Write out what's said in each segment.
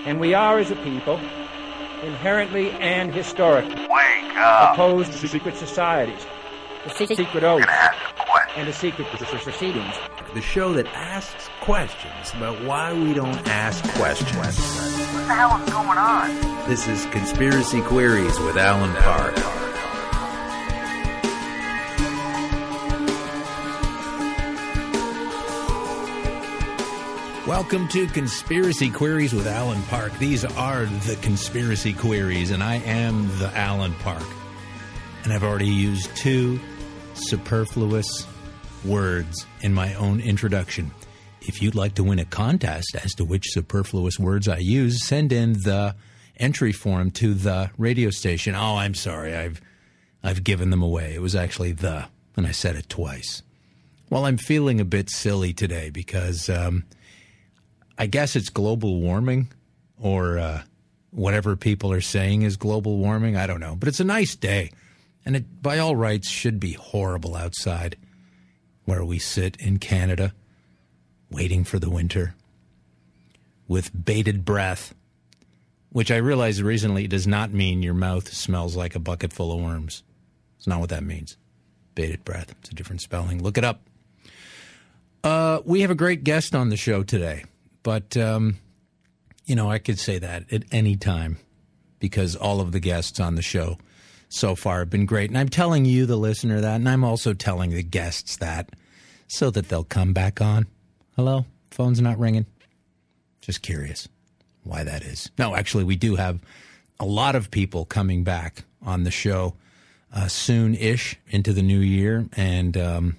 And we are, as a people, inherently and historically Wake up. opposed to secret societies, the secret oaths, and the secret proceedings. The show that asks questions about why we don't ask questions. What the hell is going on? This is Conspiracy Queries with Alan Park. Welcome to Conspiracy Queries with Alan Park. These are the Conspiracy Queries, and I am the Alan Park. And I've already used two superfluous words in my own introduction. If you'd like to win a contest as to which superfluous words I use, send in the entry form to the radio station. Oh, I'm sorry, I've given them away. It was actually the, and I said it twice. Well, I'm feeling a bit silly today because I guess it's global warming or whatever people are saying is global warming. I don't know. But it's a nice day. And it, by all rights, should be horrible outside where we sit in Canada waiting for the winter with bated breath, which I realized recently does not mean your mouth smells like a bucket full of worms. It's not what that means. Bated breath. It's a different spelling. Look it up. We have a great guest on the show today. But, I could say that at any time because all of the guests on the show so far have been great. And I'm telling you, the listener, that, and I'm also telling the guests that so that they'll come back on. Hello? Phone's not ringing? Just curious why that is. No, actually, we do have a lot of people coming back on the show soon-ish into the new year. And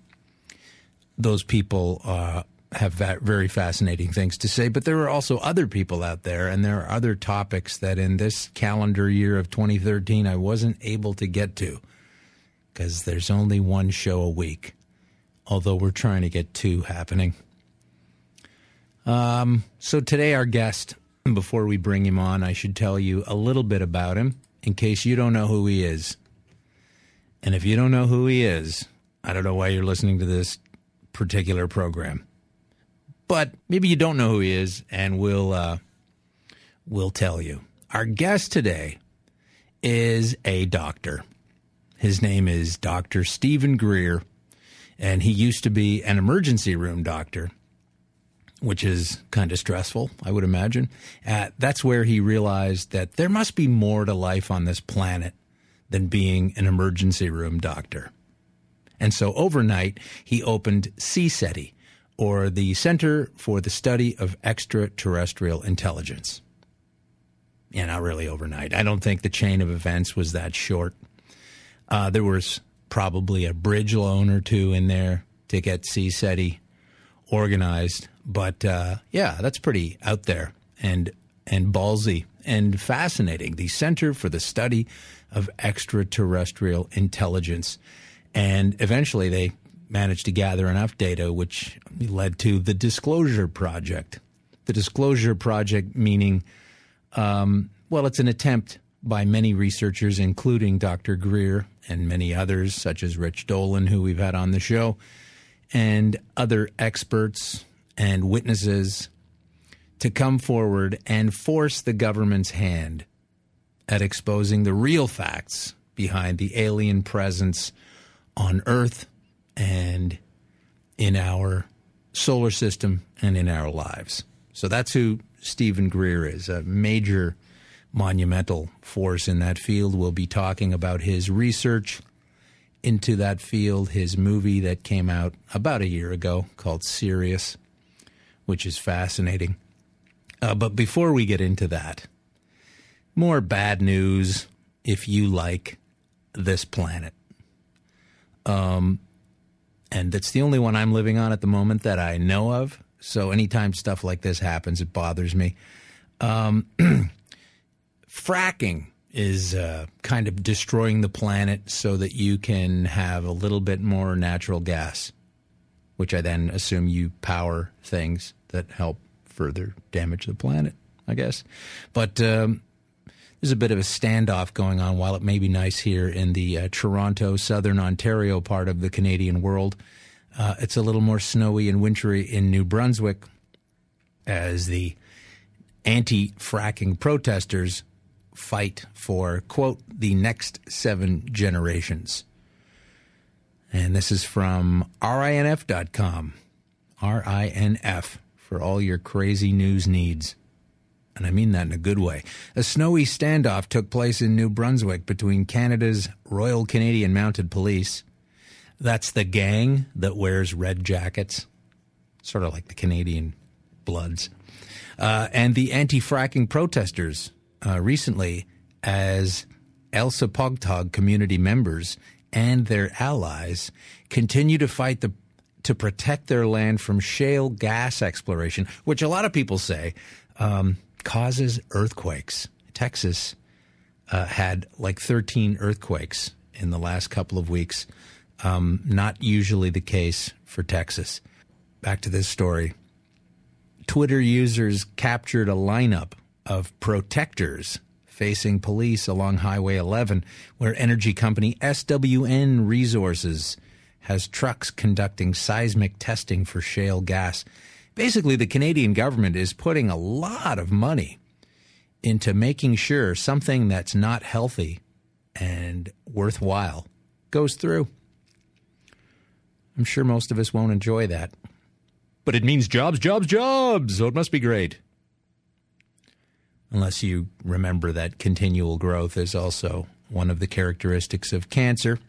those people have very fascinating things to say, but there are also other people out there, and there are other topics that in this calendar year of 2013 I wasn't able to get to because there's only one show a week, although we're trying to get two happening. So today our guest, before we bring him on, I should tell you a little bit about him in case you don't know who he is. And if you don't know who he is, I don't know why you're listening to this particular program. But maybe you don't know who he is, and we'll tell you. Our guest today is a doctor. His name is Dr. Stephen Greer, and he used to be an emergency room doctor, which is kind of stressful, I would imagine. That's where he realized that there must be more to life on this planet than being an emergency room doctor. And so overnight, he opened CSETI, or the Center for the Study of Extraterrestrial Intelligence. Yeah, not really overnight. I don't think the chain of events was that short. There was probably a bridge loan or two in there to get CSETI organized. But, that's pretty out there and ballsy and fascinating. The Center for the Study of Extraterrestrial Intelligence. And eventually they managed to gather enough data, which led to the Disclosure Project. The Disclosure Project meaning, it's an attempt by many researchers, including Dr. Greer and many others, such as Rich Dolan, who we've had on the show, and other experts and witnesses to come forward and force the government's hand at exposing the real facts behind the alien presence on Earth and in our solar system and in our lives. So that's who Stephen Greer is, a major monumental force in that field. We'll be talking about his research into that field, his movie that came out about a year ago called Sirius, which is fascinating. But before we get into that, more bad news if you like this planet. And that's the only one I'm living on at the moment that I know of. So anytime stuff like this happens, it bothers me. Fracking is kind of destroying the planet so that you can have a little bit more natural gas, which I then assume you power things that help further damage the planet, I guess. But there's a bit of a standoff going on. While it may be nice here in the Toronto, Southern Ontario part of the Canadian world, it's a little more snowy and wintry in New Brunswick as the anti-fracking protesters fight for, quote, the next 7 generations. And this is from RINF.com. RINF for all your crazy news needs. And I mean that in a good way. A snowy standoff took place in New Brunswick between Canada's Royal Canadian Mounted Police. That's the gang that wears red jackets, sort of like the Canadian Bloods, and the anti-fracking protesters recently, as Elsipogtog community members and their allies continue to fight to protect their land from shale gas exploration, which a lot of people say causes earthquakes. Texas had like 13 earthquakes in the last couple of weeks. Not usually the case for Texas. Back to this story. Twitter users captured a lineup of protectors facing police along Highway 11, where energy company SWN Resources has trucks conducting seismic testing for shale gas. Basically, the Canadian government is putting a lot of money into making sure something that's not healthy and worthwhile goes through. I'm sure most of us won't enjoy that. But it means jobs, jobs, jobs, so it must be great. Unless you remember that continual growth is also one of the characteristics of cancer.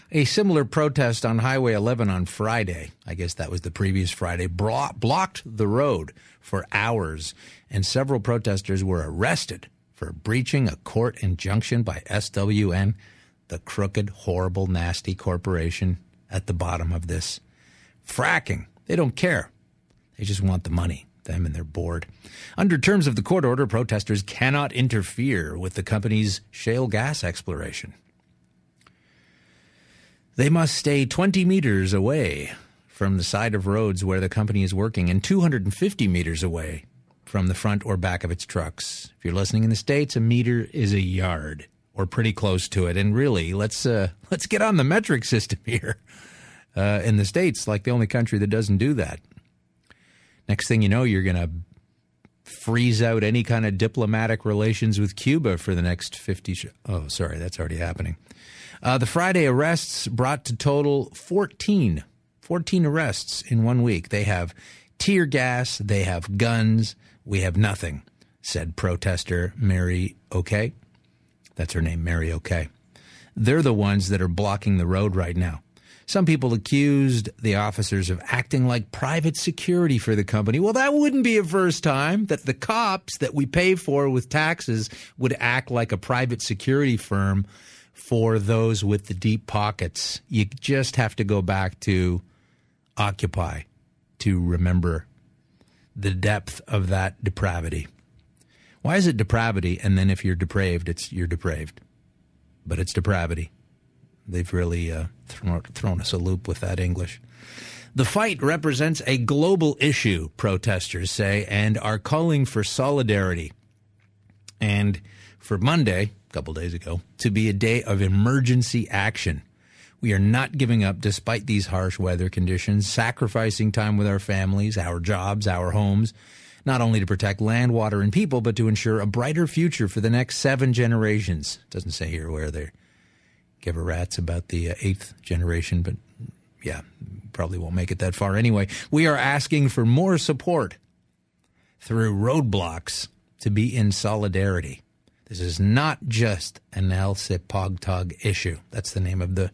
A similar protest on Highway 11 on Friday, I guess that was the previous Friday, blocked the road for hours, and several protesters were arrested for breaching a court injunction by SWN, the crooked, horrible, nasty corporation at the bottom of this. Fracking. They don't care. They just want the money, them and their board. Under terms of the court order, protesters cannot interfere with the company's shale gas exploration. They must stay 20 meters away from the side of roads where the company is working and 250 meters away from the front or back of its trucks. If you're listening in the States, a meter is a yard or pretty close to it. And really, let's get on the metric system here. In the States, like the only country that doesn't do that. Next thing you know, you're going to freeze out any kind of diplomatic relations with Cuba for the next 50 Oh, sorry, that's already happening. The Friday arrests brought to total 14 arrests in 1 week. They have tear gas, they have guns, we have nothing, said protester Mary O'Kay. That's her name, Mary O'Kay. They're the ones that are blocking the road right now. Some people accused the officers of acting like private security for the company. Well, that wouldn't be a first time that the cops that we pay for with taxes would act like a private security firm for those with the deep pockets. You just have to go back to Occupy to remember the depth of that depravity. Why is it depravity? And then if you're depraved, you're depraved. But it's depravity. They've really thrown us a loop with that English. The fight represents a global issue, protesters say, and are calling for solidarity. And for Monday, a couple days ago, to be a day of emergency action. We are not giving up despite these harsh weather conditions, sacrificing time with our families, our jobs, our homes, not only to protect land, water, and people, but to ensure a brighter future for the next 7 generations. It doesn't say here where they're give a rat's about the 8th generation, but yeah, probably won't make it that far anyway. We are asking for more support through roadblocks to be in solidarity. This is not just an Elsipogtog issue. That's the name of the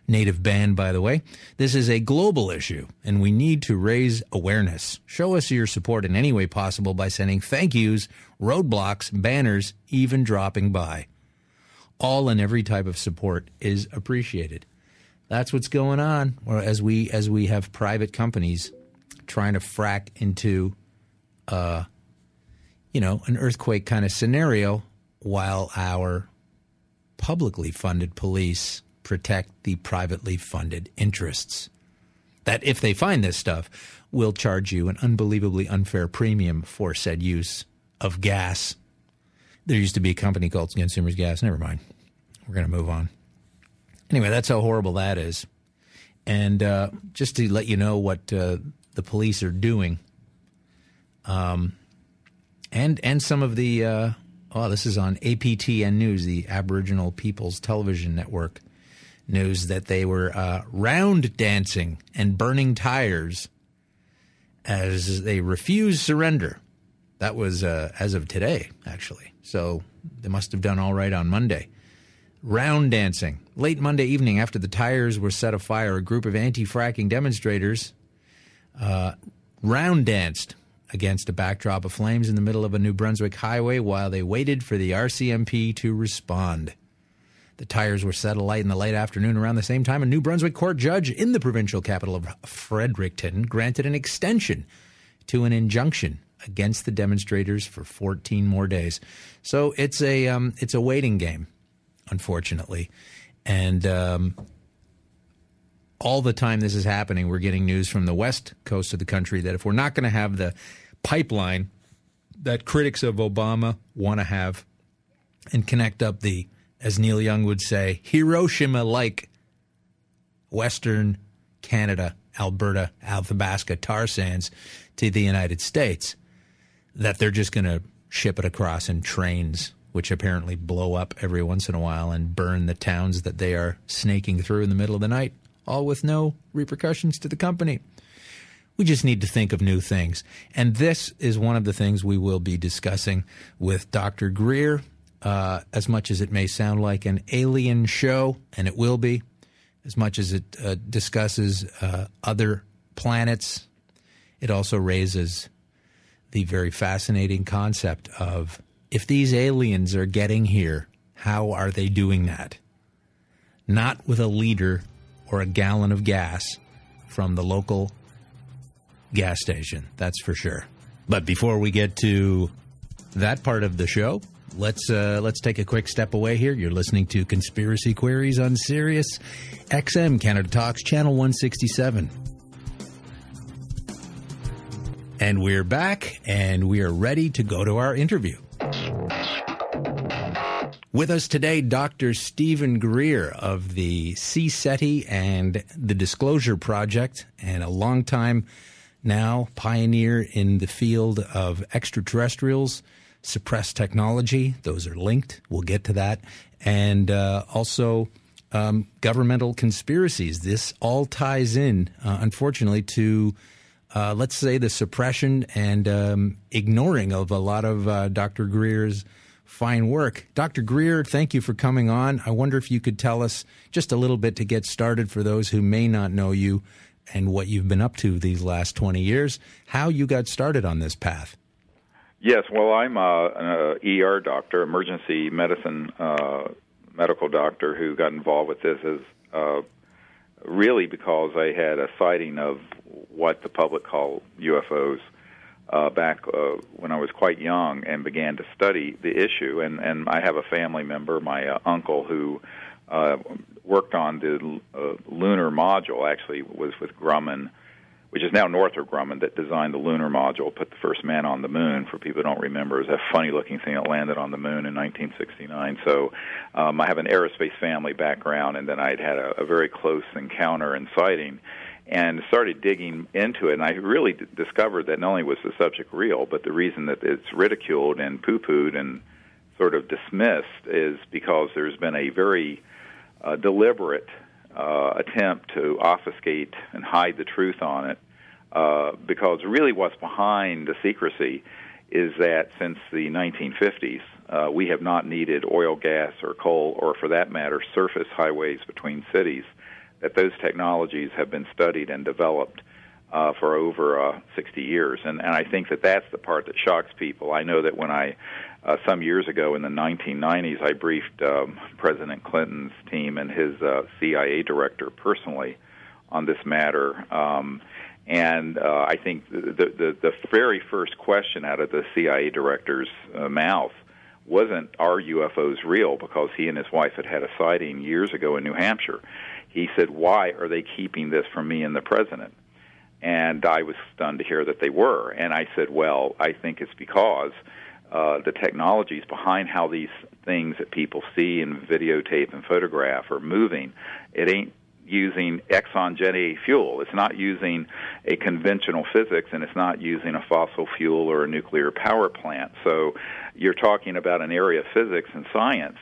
native band, by the way. This is a global issue, and we need to raise awareness. Show us your support in any way possible by sending thank yous, roadblocks, banners, even dropping by. All and every type of support is appreciated. That's what's going on. Or as we have private companies trying to frack into, an earthquake kind of scenario, while our publicly funded police protect the privately funded interests. That if they find this stuff, will charge you an unbelievably unfair premium for said use of gas. There used to be a company called Consumers Gas. Never mind. We're going to move on. Anyway, that's how horrible that is. And just to let you know what the police are doing, And some of the, this is on APTN News, the Aboriginal People's Television Network news, that they were round dancing and burning tires as they refuse surrender. That was as of today, actually. So they must have done all right on Monday. Round dancing. Late Monday evening, after the tires were set afire, a group of anti-fracking demonstrators round danced against a backdrop of flames in the middle of a New Brunswick highway while they waited for the RCMP to respond. The tires were set alight in the late afternoon. Around the same time, a New Brunswick court judge in the provincial capital of Fredericton granted an extension to an injunction against the demonstrators for 14 more days. So it's a waiting game, unfortunately. And all the time this is happening, we're getting news from the west coast of the country that if we're not going to have the pipeline that critics of Obama want to have and connect up the, as Neil Young would say, Hiroshima-like Western Canada, Alberta, Athabasca tar sands to the United States, that they're just going to ship it across in trains, which apparently blow up every once in a while and burn the towns that they are snaking through in the middle of the night, all with no repercussions to the company. We just need to think of new things. And this is one of the things we will be discussing with Dr. Greer. As much as it may sound like an alien show, and it will be, as much as it discusses other planets, it also raises the very fascinating concept of, if these aliens are getting here, how are they doing that? Not with a liter or a gallon of gas from the local gas station, that's for sure. But before we get to that part of the show, let's take a quick step away here. You're listening to Conspiracy Queries on Sirius XM, Canada Talks, Channel 167. And we're back, and we are ready to go to our interview. With us today, Dr. Stephen Greer of the CSETI and the Disclosure Project, and a longtime now pioneer in the field of extraterrestrials, suppressed technology. Those are linked. We'll get to that. And also governmental conspiracies. This all ties in, unfortunately, to, let's say, the suppression and ignoring of a lot of Dr. Greer's fine work. Dr. Greer, thank you for coming on. I wonder if you could tell us just a little bit to get started for those who may not know you and what you've been up to these last 20 years, how you got started on this path. Yes, well, I'm an ER doctor, emergency medicine medical doctor, who got involved with this as really because I had a sighting of what the public call UFOs back when I was quite young and began to study the issue. And I have a family member, my uncle, who worked on the lunar module, actually was with Grumman, which is now Northrop Grumman, that designed the lunar module, put the first man on the moon. For people who don't remember, it was a funny-looking thing that landed on the moon in 1969. So I have an aerospace family background, and then I'd had a very close encounter and sighting, and started digging into it. And I really discovered that not only was the subject real, but the reason that it's ridiculed and poo-pooed and sort of dismissed is because there's been a very deliberate attempt to obfuscate and hide the truth on it, because really what's behind the secrecy is that since the 1950s, we have not needed oil, gas, or coal, or for that matter, surface highways between cities, that those technologies have been studied and developed for over 60 years. And I think that that's the part that shocks people. I know that when I some years ago in the 1990s, I briefed President Clinton's team and his CIA director personally on this matter. And I think the very first question out of the CIA director's mouth wasn't, are UFOs real? Because he and his wife had had a sighting years ago in New Hampshire. He said, why are they keeping this from me and the president? And I was stunned to hear that they were. And I said, well, I think it's because the technologies behind how these things that people see and videotape and photograph are moving. It ain't, using Exxon Gen A fuel. It's not using a conventional physics, and it's not using a fossil fuel or a nuclear power plant. So you're talking about an area of physics and science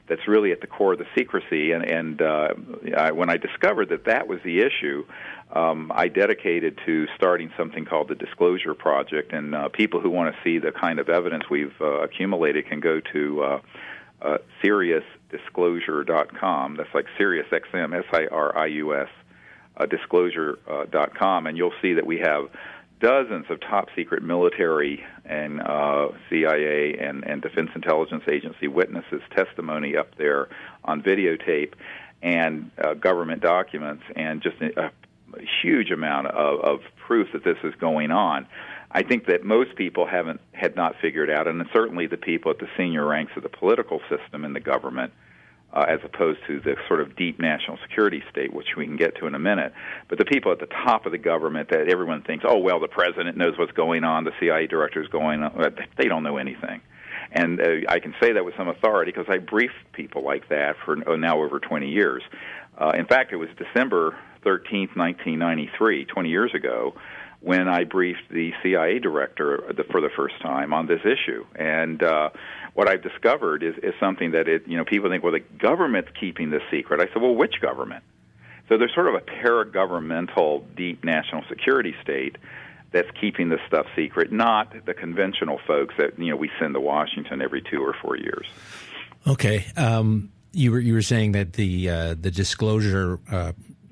that's really at the core of the secrecy. And when I discovered that was the issue, I dedicated to starting something called the Disclosure Project. And people who want to see the kind of evidence we've accumulated can go to SiriusDisclosure.com. That's like Sirius XM, SIRIUS, disclosure.com. And you'll see that we have dozens of top-secret military and CIA and Defense Intelligence Agency witnesses' testimony up there on videotape and government documents, and just a huge amount of proof that this is going on. I think that most people had not figured out, and certainly the people at the senior ranks of the political system in the government, as opposed to the sort of deep national security state, which we can get to in a minute. But the people at the top of the government that everyone thinks, oh, well, the president knows what's going on, the CIA director is going on, they don't know anything. And I can say that with some authority because I briefed people like that for now over 20 years. In fact, it was December 13th, 1993, 20 years ago, when I briefed the CIA director for the first time on this issue. And what I've discovered is something that people think, well, the government's keeping this secret. I said, well, which government? So there's sort of a paragovernmental, deep national security state that's keeping this stuff secret, not the conventional folks that we send to Washington every 2 or 4 years. Okay, you were saying that the disclosure.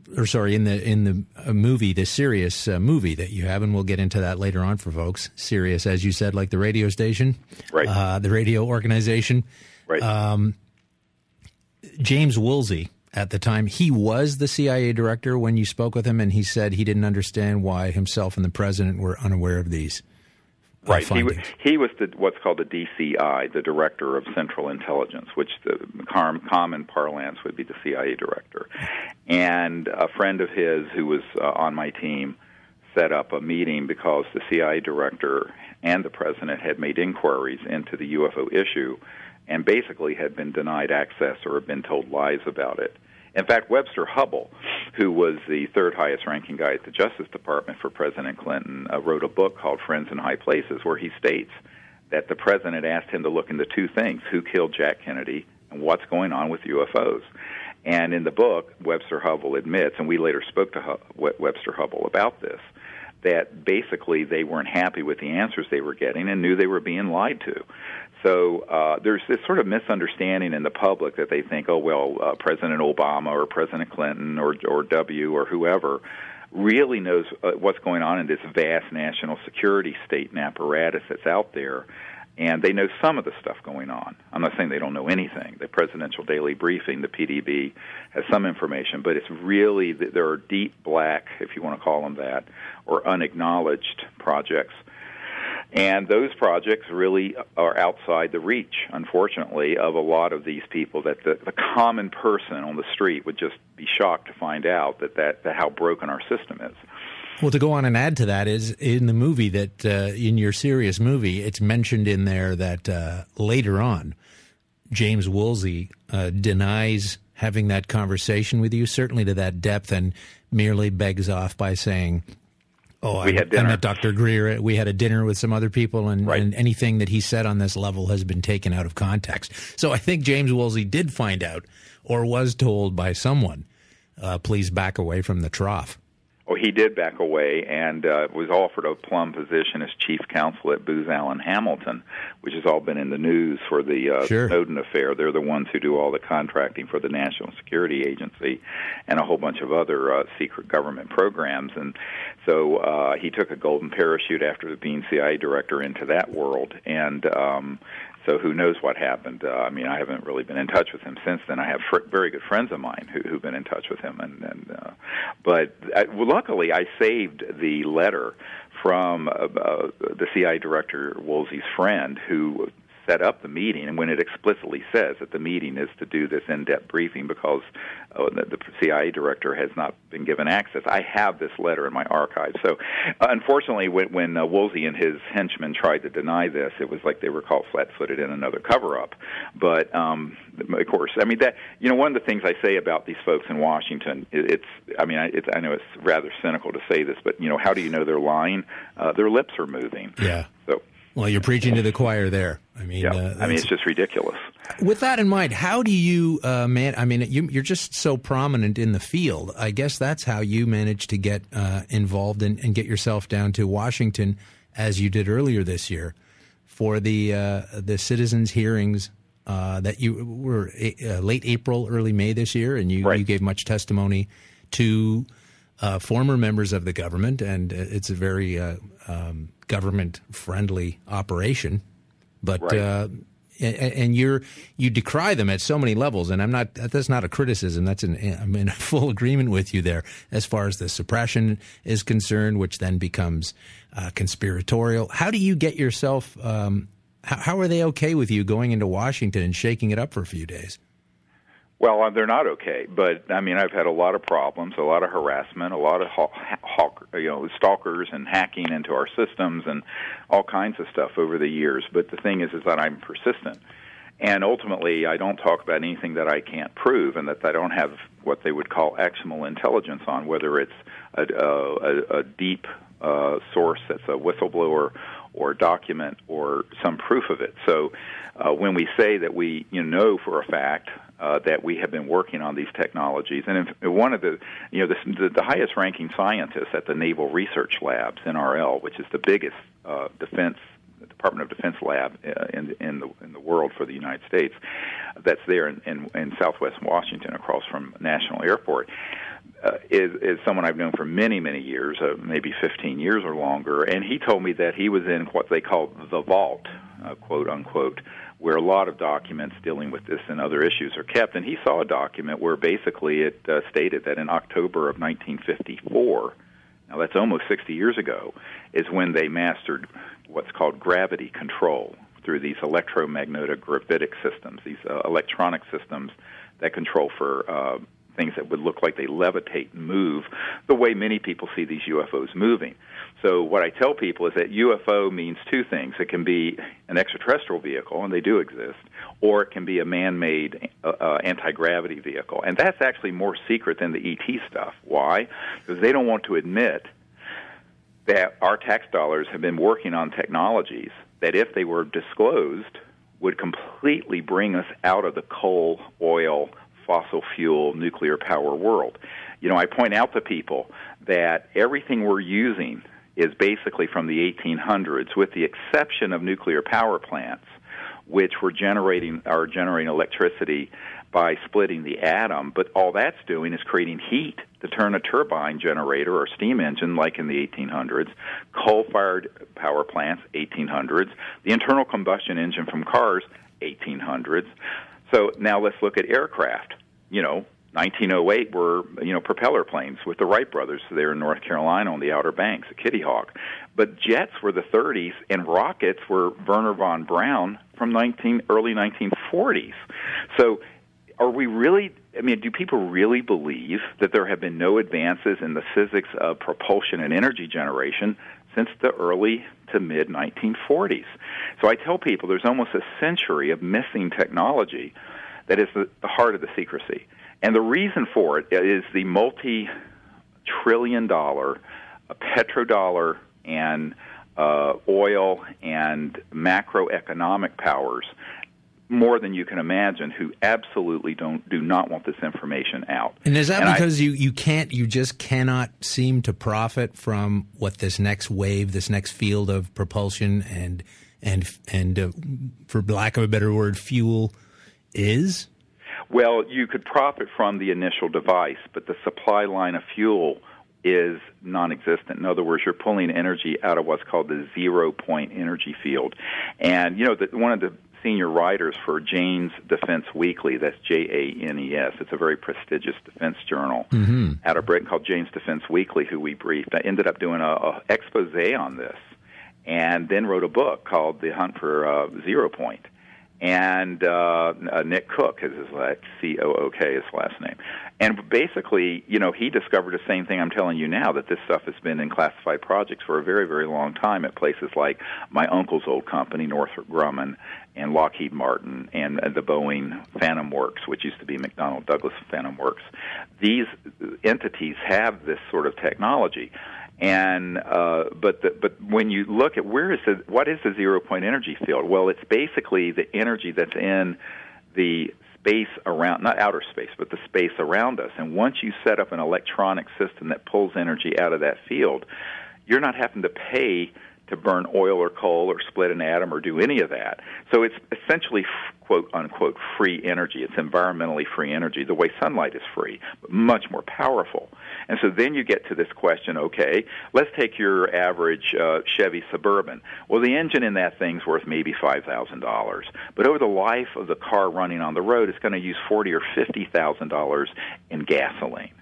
In the movie, the Sirius movie that you have, and we'll get into that later on for folks. Sirius, as you said, like the radio station, right? The radio organization, right? James Woolsey, at the time, he was the CIA director when you spoke with him, and he said he didn't understand why himself and the president were unaware of these. Right. He was what's called the DCI, the Director of Central Intelligence, which the common parlance would be the CIA director. And a friend of his who was on my team set up a meeting because the CIA director and the president had made inquiries into the UFO issue and basically had been denied access or had been told lies about it. In fact, Webster Hubbell, who was the third highest ranking guy at the Justice Department for President Clinton, wrote a book called Friends in High Places, where he states that the president asked him to look into two things: who killed Jack Kennedy and what's going on with UFOs. And in the book, Webster Hubbell admits, and we later spoke to Webster Hubbell about this, that basically they weren't happy with the answers they were getting and knew they were being lied to. So there's this sort of misunderstanding in the public that they think, oh, well, President Obama or President Clinton or W or whoever really knows what's going on in this vast national security state and apparatus that's out there, and they know some of the stuff going on. I'm not saying they don't know anything. The Presidential Daily Briefing, the PDB, has some information, but it's really, there are deep black, if you want to call them that, or unacknowledged projects. And those projects really are outside the reach, unfortunately, of a lot of these people that the common person on the street would just be shocked to find out that how broken our system is. Well, to go on and add to that is in the movie that in your Sirius movie, it's mentioned in there that later on, James Woolsey denies having that conversation with you, certainly to that depth, and merely begs off by saying, oh, I met Dr. Greer. We had a dinner with some other people, and anything that he said on this level has been taken out of context. So I think James Woolsey did find out, or was told by someone, please back away from the trough. Oh, he did back away and was offered a plum position as chief counsel at Booz Allen Hamilton, which has all been in the news for the Snowden affair. They're the ones who do all the contracting for the National Security Agency and a whole bunch of other secret government programs. And so he took a golden parachute after being CIA director into that world. And so who knows what happened? I mean, I haven't really been in touch with him since then. I have very good friends of mine who've been in touch with him, but luckily I saved the letter from the CIA director Woolsey's friend, who set up the meeting, and when it explicitly says that the meeting is to do this in-depth briefing because the CIA director has not been given access. I have this letter in my archive. So, unfortunately, when Woolsey and his henchmen tried to deny this, it was like they were caught flat-footed in another cover-up. But, of course, I mean, that, you know, one of the things I say about these folks in Washington, I know it's rather cynical to say this, but, you know, how do you know they're lying? Their lips are moving. Yeah. So. Well, you're preaching to the choir there. I mean, it's just ridiculous. With that in mind, how do you, you're just so prominent in the field. I guess that's how you managed to get involved and get yourself down to Washington, as you did earlier this year, for the citizens' hearings that you were late April, early May this year, and you gave much testimony to former members of the government, and it's a very government-friendly operation, but and you decry them at so many levels, and that's not a criticism. I'm in full agreement with you there as far as the suppression is concerned, which then becomes conspiratorial. How do you get yourself? How are they okay with you going into Washington and shaking it up for a few days? Well, they're not okay, but I mean, I've had a lot of problems, a lot of harassment, a lot of stalkers and hacking into our systems and all kinds of stuff over the years. But the thing is that I'm persistent, and ultimately, I don't talk about anything that I can't prove, and that I don't have what they would call actionable intelligence on, whether it's a deep source that's a whistleblower or document or some proof of it. So when we say that we know for a fact that we have been working on these technologies, and one of the highest ranking scientists at the Naval Research Labs, NRL, which is the biggest Department of Defense lab in the world for the United States, that's there in Southwest Washington, across from National Airport, is someone I've known for many, many years, maybe 15 years or longer, and he told me that he was in what they call the vault, quote unquote, where a lot of documents dealing with this and other issues are kept. And he saw a document where basically it stated that in October of 1954, now that's almost 60 years ago, is when they mastered what's called gravity control through these electromagnetic gravitic systems, these electronic systems that control for things that would look like they levitate and move the way many people see these UFOs moving. So what I tell people is that UFO means two things. It can be an extraterrestrial vehicle, and they do exist, or it can be a man-made anti-gravity vehicle. And that's actually more secret than the ET stuff. Why? Because they don't want to admit that our tax dollars have been working on technologies that, if they were disclosed, would completely bring us out of the coal, oil, fossil fuel, nuclear power world. You know, I point out to people that everything we're using is basically from the 1800s, with the exception of nuclear power plants, which are generating electricity by splitting the atom. But all that's doing is creating heat to turn a turbine generator or steam engine, like in the 1800s. Coal-fired power plants, 1800s. The internal combustion engine from cars, 1800s. So now let's look at aircraft. 1908 were, propeller planes with the Wright brothers there in North Carolina on the Outer Banks, the Kitty Hawk. But jets were the 30s, and rockets were Wernher von Braun from early 1940s. So are we really, do people really believe that there have been no advances in the physics of propulsion and energy generation since the early to mid-1940s? So I tell people there's almost a century of missing technology that is the heart of the secrecy. And the reason for it is the multi-trillion-dollar petrodollar and oil and macroeconomic powers, more than you can imagine, who absolutely do not want this information out. And is that because you just cannot seem to profit from what this next wave, this next field of propulsion and for lack of a better word, fuel is? Well, you could profit from the initial device, but the supply line of fuel is non-existent. In other words, you're pulling energy out of what's called the zero-point energy field. And, one of the senior writers for Jane's Defense Weekly, that's Janes, it's a very prestigious defense journal out of Britain called Jane's Defense Weekly, who we briefed, I ended up doing a expose on this, and then wrote a book called The Hunt for Zero Point. and Nick Cook is his C-O-O-K, his last name. And basically, he discovered the same thing I'm telling you now, that this stuff has been in classified projects for a very, very long time at places like my uncle's old company, Northrop Grumman, and Lockheed Martin, and the Boeing Phantom Works, which used to be McDonnell Douglas Phantom Works. These entities have this sort of technology. And but when you look at what is the zero-point energy field? Well, it's basically the energy that's in the space around, not outer space, but the space around us. And once you set up an electronic system that pulls energy out of that field, you're not having to pay to burn oil or coal or split an atom or do any of that. So it's essentially, quote, unquote, free energy. It's environmentally free energy, the way sunlight is free, but much more powerful. And so then you get to this question, okay, let's take your average Chevy Suburban. Well, the engine in that thing's worth maybe $5,000. But over the life of the car running on the road, it's going to use $40,000 or $50,000 in gasoline.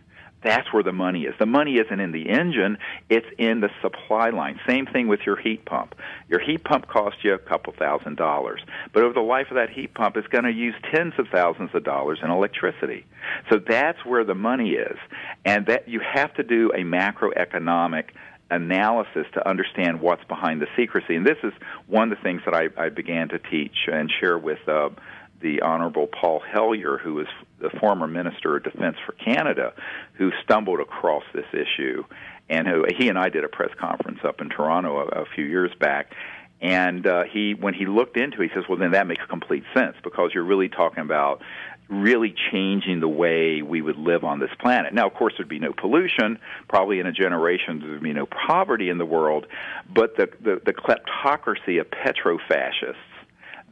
That's where the money is. The money isn't in the engine, it's in the supply line. Same thing with your heat pump. Your heat pump costs you a couple $1,000s, but over the life of that heat pump, it's going to use tens of thousands of dollars in electricity. So that's where the money is, and that you have to do a macroeconomic analysis to understand what's behind the secrecy. And this is one of the things that I began to teach and share with the Honorable Paul Hellyer, who was the former Minister of Defense for Canada, who stumbled across this issue, and he and I did a press conference up in Toronto a few years back. And when he looked into it, he says, well, then that makes complete sense, because you're really talking about really changing the way we would live on this planet. Now, of course, there'd be no pollution. Probably in a generation, there'd be no poverty in the world. But the kleptocracy of petro-fascists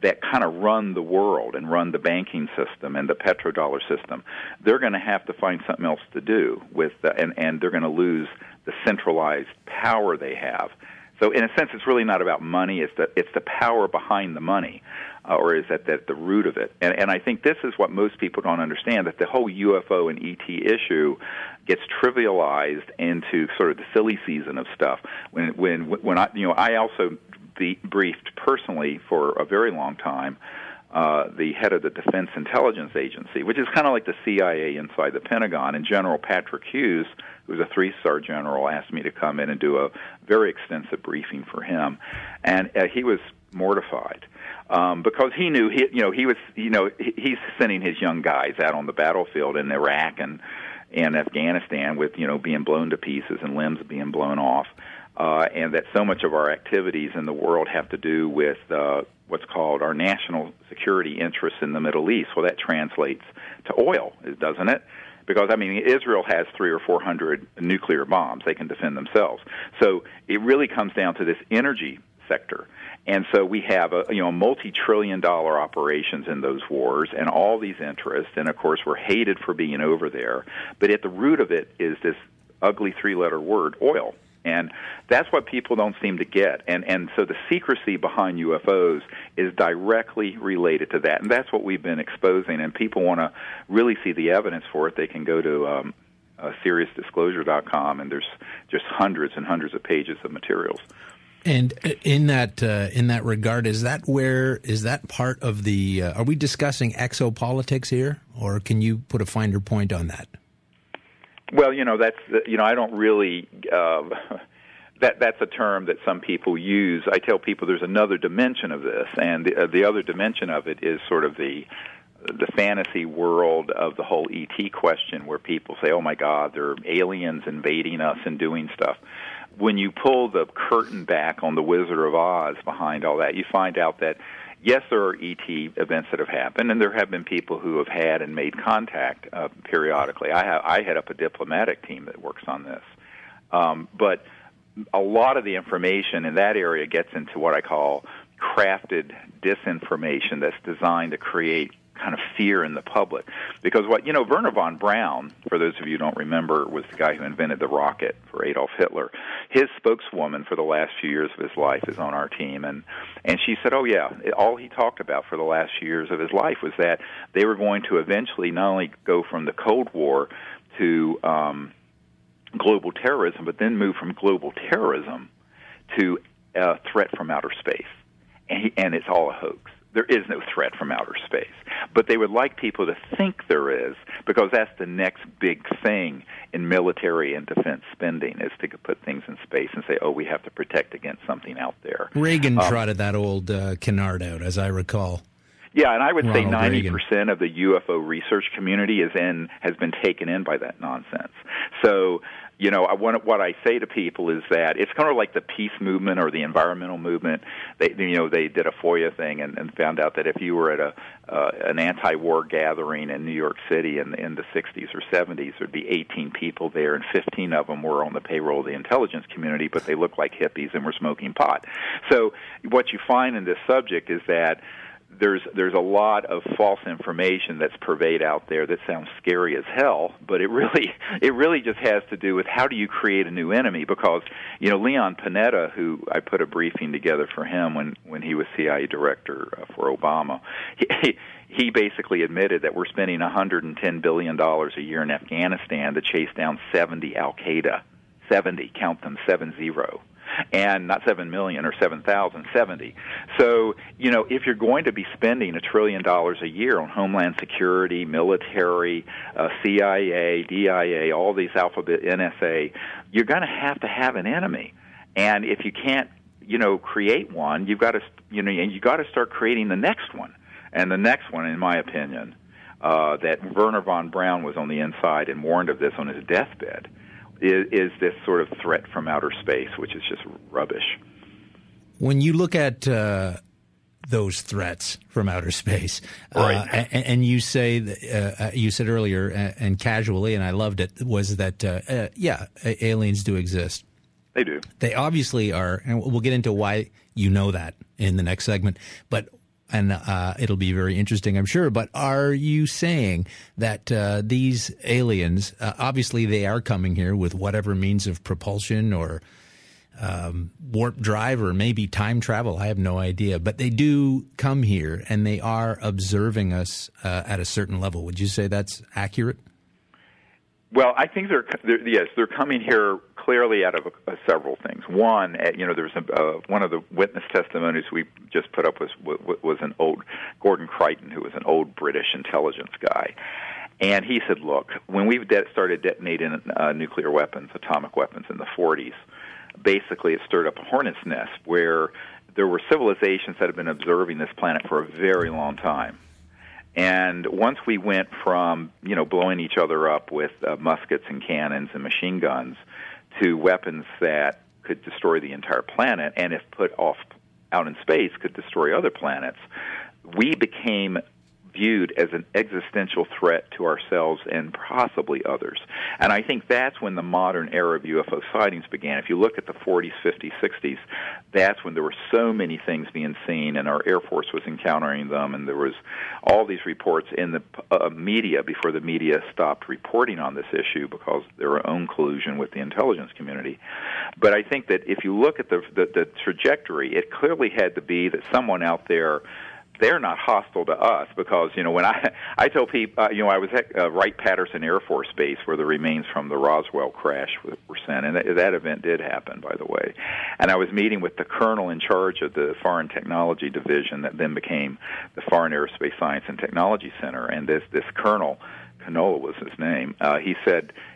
that kind of run the world and run the banking system and the petrodollar system, they're going to have to find something else to do with, and they're going to lose the centralized power they have. So in a sense, it's really not about money. It's the power behind the money, or is at the root of it. And I think this is what most people don't understand, that the whole UFO and ET issue gets trivialized into sort of the silly season of stuff. When I also briefed personally for a very long time the head of the Defense Intelligence Agency, which is kind of like the CIA inside the Pentagon. And General Patrick Hughes, who's a 3-star general, asked me to come in and do a very extensive briefing for him, and he was mortified because he knew he's sending his young guys out on the battlefield in Iraq and Afghanistan with being blown to pieces and limbs being blown off. And that so much of our activities in the world have to do with what's called our national security interests in the Middle East. Well, that translates to oil, doesn't it? Because, Israel has 300 or 400 nuclear bombs. They can defend themselves. So it really comes down to this energy sector. And so we have multi-trillion-dollar operations in those wars and all these interests. And, of course, we're hated for being over there. But at the root of it is this ugly 3-letter word, oil. And that's what people don't seem to get. And so the secrecy behind UFOs is directly related to that. And that's what we've been exposing. And people want to really see the evidence for it. They can go to SiriusDisclosure.com, and there's just hundreds and hundreds of pages of materials. And in that regard, is that part of the are we discussing exopolitics here, or can you put a finer point on that? Well, that's I don't really that's a term that some people use. I tell people there's another dimension of this, and the other dimension of it is sort of the fantasy world of the whole ET question, where people say, "Oh my God, there are aliens invading us and doing stuff." When you pull the curtain back on the Wizard of Oz behind all that, you find out that yes, there are ET events that have happened, and there have been people who have had and made contact periodically. I head up a diplomatic team that works on this. But a lot of the information in that area gets into what I call crafted disinformation that's designed to create kind of fear in the public. Because Werner von Braun, for those of you who don't remember, was the guy who invented the rocket for Adolf Hitler. His spokeswoman for the last few years of his life is on our team, and she said, oh yeah, all he talked about for the last few years of his life was that they were going to eventually not only go from the Cold War to global terrorism, but then move from global terrorism to a threat from outer space. And it's all a hoax. there is no threat from outer space. But they would like people to think there is, because that's the next big thing in military and defense spending, is to put things in space and say, oh, we have to protect against something out there. Reagan trotted that old canard out, as I recall. Yeah, and I would say Ronald 90% of the UFO research community has been taken in by that nonsense. So, you know, what I say to people is that it's kind of like the peace movement or the environmental movement. They did a FOIA thing and found out that if you were at an anti-war gathering in New York City in the 60s or 70s, there'd be 18 people there, and 15 of them were on the payroll of the intelligence community, but they looked like hippies and were smoking pot. So what you find in this subject is that there's a lot of false information that's pervaded out there that sounds scary as hell, but it really just has to do with how do you create a new enemy. Because, you know, Leon Panetta, who I put a briefing together for him when he was CIA director for Obama, he basically admitted that we're spending $110 billion a year in Afghanistan to chase down 70 Al-Qaeda. 70, count them, 70. And not 7 million or 7,000, 70. So, you know, if you're going to be spending $1 trillion a year on Homeland Security, military, CIA, DIA, all these alphabet, NSA, you're going to have an enemy. And if you can't, you know, create one, you've got to start creating the next one. And the next one, in my opinion, that Werner von Braun was on the inside and warned of this on his deathbed, is this sort of threat from outer space, which is just rubbish. When you look at those threats from outer space, right. And you say, you said earlier, and casually, and I loved it, was that, aliens do exist. They do. They obviously are, and we'll get into why you know that in the next segment, and it'll be very interesting, I'm sure. But are you saying that these aliens, obviously they are coming here with whatever means of propulsion or warp drive or maybe time travel? I have no idea. But they do come here and they are observing us at a certain level. Would you say that's accurate? Well, I think they're coming here clearly out of several things. One, there's one of the witness testimonies we just put up was an old Gordon Crichton, who was an old British intelligence guy, and he said, "Look, when we started detonating nuclear weapons, atomic weapons in the 40s, basically it stirred up a hornet's nest where there were civilizations that had been observing this planet for a very long time." And once we went from, blowing each other up with muskets and cannons and machine guns to weapons that could destroy the entire planet, and if put off out in space could destroy other planets, we became viewed as an existential threat to ourselves and possibly others. And I think that's when the modern era of UFO sightings began. If you look at the 40s, 50s, 60s, that's when there were so many things being seen, and our Air Force was encountering them, and there was all these reports in the media before the media stopped reporting on this issue because of their own collusion with the intelligence community. But I think that if you look at the trajectory, it clearly had to be that someone out there, they're not hostile to us, because, when I tell people, I was at Wright-Patterson Air Force Base where the remains from the Roswell crash were sent, and that event did happen, by the way. And I was meeting with the colonel in charge of the Foreign Technology Division that then became the Foreign Aerospace Science and Technology Center, and this colonel, Canola was his name,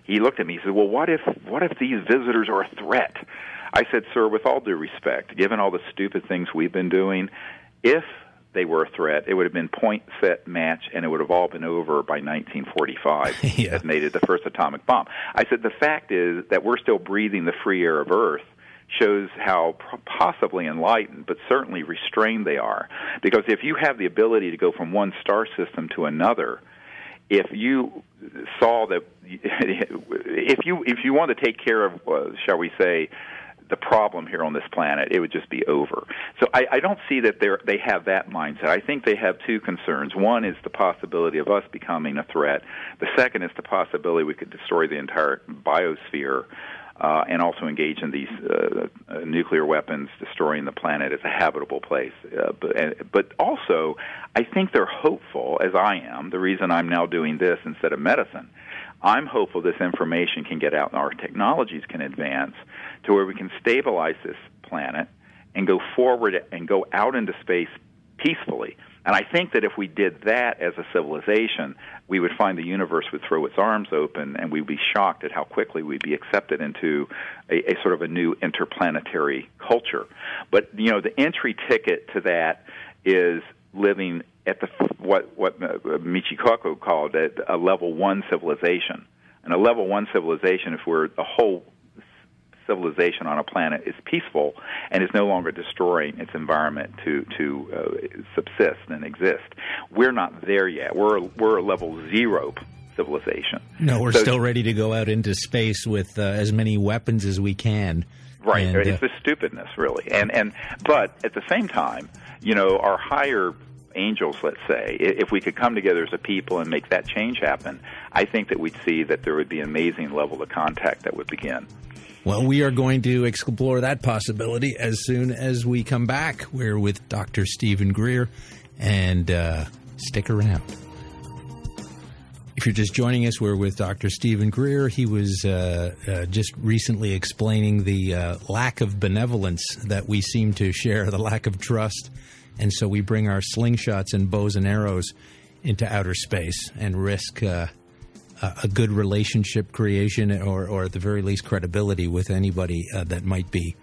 he looked at me, he said, well, what if these visitors are a threat? I said, sir, with all due respect, given all the stupid things we've been doing, if they were a threat, it would have been point, set, match, and it would have all been over by 1945. Yeah. Detonated the first atomic bomb. I said, the fact is that we're still breathing the free air of Earth shows how possibly enlightened, but certainly restrained they are. Because if you have the ability to go from one star system to another, if you saw that, if you want to take care of, shall we say, the problem here on this planet, it would just be over. So I don't see that they have that mindset. I think they have two concerns. One is the possibility of us becoming a threat. The second is the possibility we could destroy the entire biosphere and also engage in these nuclear weapons, destroying the planet as a habitable place. But also, I think they're hopeful, as I am. The reason I'm now doing this instead of medicine, I'm hopeful this information can get out and our technologies can advance to where we can stabilize this planet and go forward and go out into space peacefully. And I think that if we did that as a civilization, we would find the universe would throw its arms open, and we'd be shocked at how quickly we'd be accepted into a sort of a new interplanetary culture. But, the entry ticket to that is living at what Michiko called a level 1 civilization. And a level 1 civilization, if we're the whole civilization on a planet is peaceful and is no longer destroying its environment to subsist and exist. We're not there yet. We're a level 0 civilization. No, we're still ready to go out into space with as many weapons as we can. Right. And, it's the stupidness, really. But at the same time, our higher angels, let's say, if we could come together as a people and make that change happen, I think that we'd see that there would be an amazing level of contact that would begin. Well, we are going to explore that possibility as soon as we come back. We're with Dr. Stephen Greer, and stick around. If you're just joining us, we're with Dr. Stephen Greer. He was just recently explaining the lack of benevolence that we seem to share, the lack of trust. And so we bring our slingshots and bows and arrows into outer space and risk a good relationship creation or at the very least credibility with anybody that might be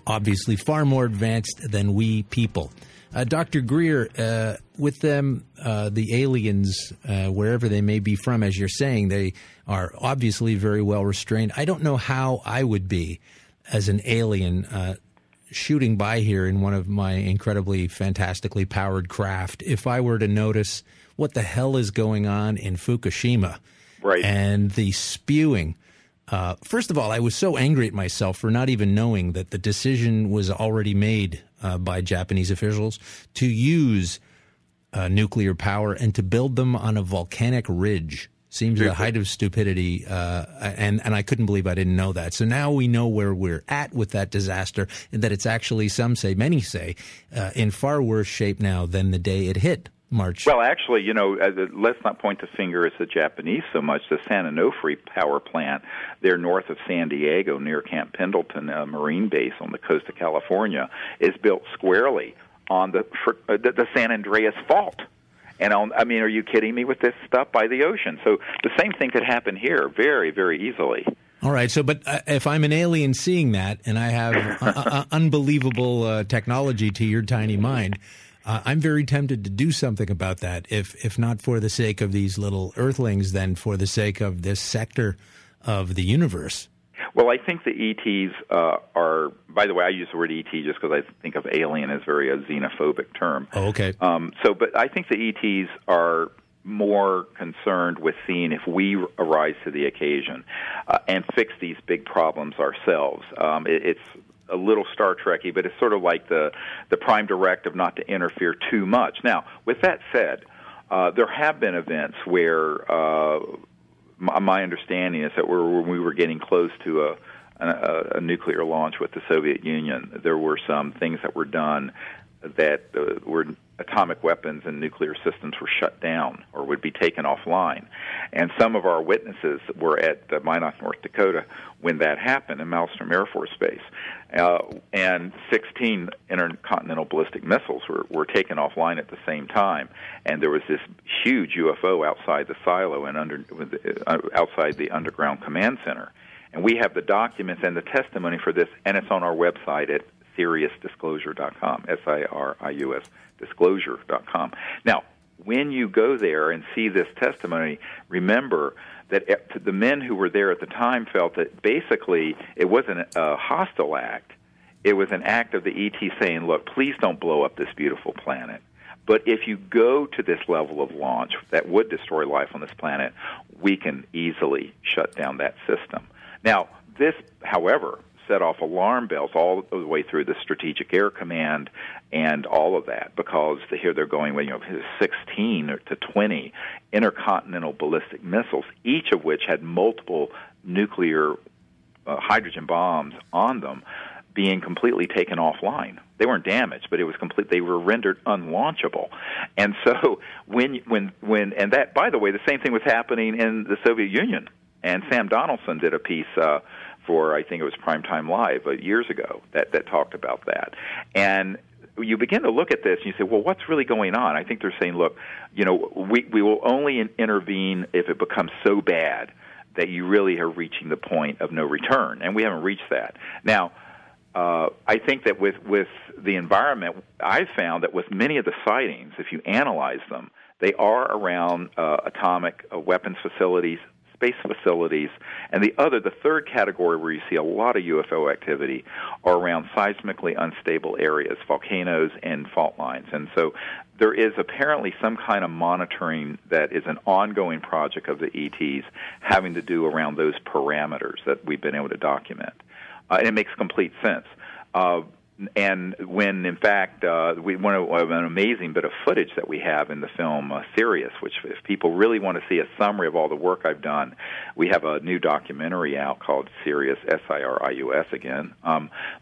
obviously far more advanced than we people. Dr. Greer, with them, the aliens, wherever they may be from, as you're saying, they are obviously very well restrained. I don't know how I would be as an alien shooting by here in one of my incredibly fantastically powered craft if I were to notice what the hell is going on in Fukushima. Right. And the spewing. First of all, I was so angry at myself for not even knowing that the decision was already made by Japanese officials to use nuclear power and to build them on a volcanic ridge. Seems the height of stupidity, and I couldn't believe I didn't know that. So now we know where we're at with that disaster, and that it's actually, many say, in far worse shape now than the day it hit. March. Well, actually, let's not point the finger at the Japanese so much. The San Onofre power plant, there north of San Diego, near Camp Pendleton, a Marine base on the coast of California, is built squarely on the San Andreas Fault. And are you kidding me with this stuff by the ocean? So the same thing could happen here very, very easily. All right. So, but if I'm an alien seeing that, and I have unbelievable technology to your tiny mind, I'm very tempted to do something about that, if not for the sake of these little earthlings, then for the sake of this sector of the universe. Well, I think the ETs are, by the way, I use the word ET just because I think of alien as a xenophobic term. Oh, okay. But I think the ETs are more concerned with seeing if we arise to the occasion and fix these big problems ourselves. It's a little Star Trek-y, but it's sort of like the prime directive not to interfere too much. Now, with that said, there have been events where my understanding is that when we were getting close to a nuclear launch with the Soviet Union, there were some things that were done that were atomic weapons and nuclear systems were shut down or would be taken offline. And some of our witnesses were at Minot, North Dakota, when that happened in Malmstrom Air Force Base. And 16 intercontinental ballistic missiles were taken offline at the same time. And there was this huge UFO outside the silo and outside the underground command center. And we have the documents and the testimony for this, and it's on our website at SiriusDisclosure.com, SIRIUS disclosure.com. Now, when you go there and see this testimony, remember that the men who were there at the time felt that basically it wasn't a hostile act. It was an act of the ET saying, look, please don't blow up this beautiful planet. But if you go to this level of launch that would destroy life on this planet, we can easily shut down that system. Now, this, however, set off alarm bells all the way through the Strategic Air Command and all of that, because here they're going with 16 to 20 intercontinental ballistic missiles, each of which had multiple nuclear hydrogen bombs on them, being completely taken offline. They weren't damaged, but it was complete. They were rendered unlaunchable. And so when and that, by the way, the same thing was happening in the Soviet Union. And Sam Donaldson did a piece for, I think it was Primetime Live years ago that talked about that. And you begin to look at this and you say, well, what's really going on? I think they're saying, look, we will only intervene if it becomes so bad that you really are reaching the point of no return, and we haven't reached that. Now, I think that with the environment, I've found that with many of the sightings, if you analyze them, they are around atomic weapons facilities, space facilities, and the third category where you see a lot of UFO activity are around seismically unstable areas, volcanoes and fault lines. And so there is apparently some kind of monitoring that is an ongoing project of the ETs having to do around those parameters that we've been able to document. And it makes complete sense. And when, in fact, one of an amazing bit of footage that we have in the film Sirius, which if people really want to see a summary of all the work I've done, we have a new documentary out called Sirius, S-I-R-I-U-S again,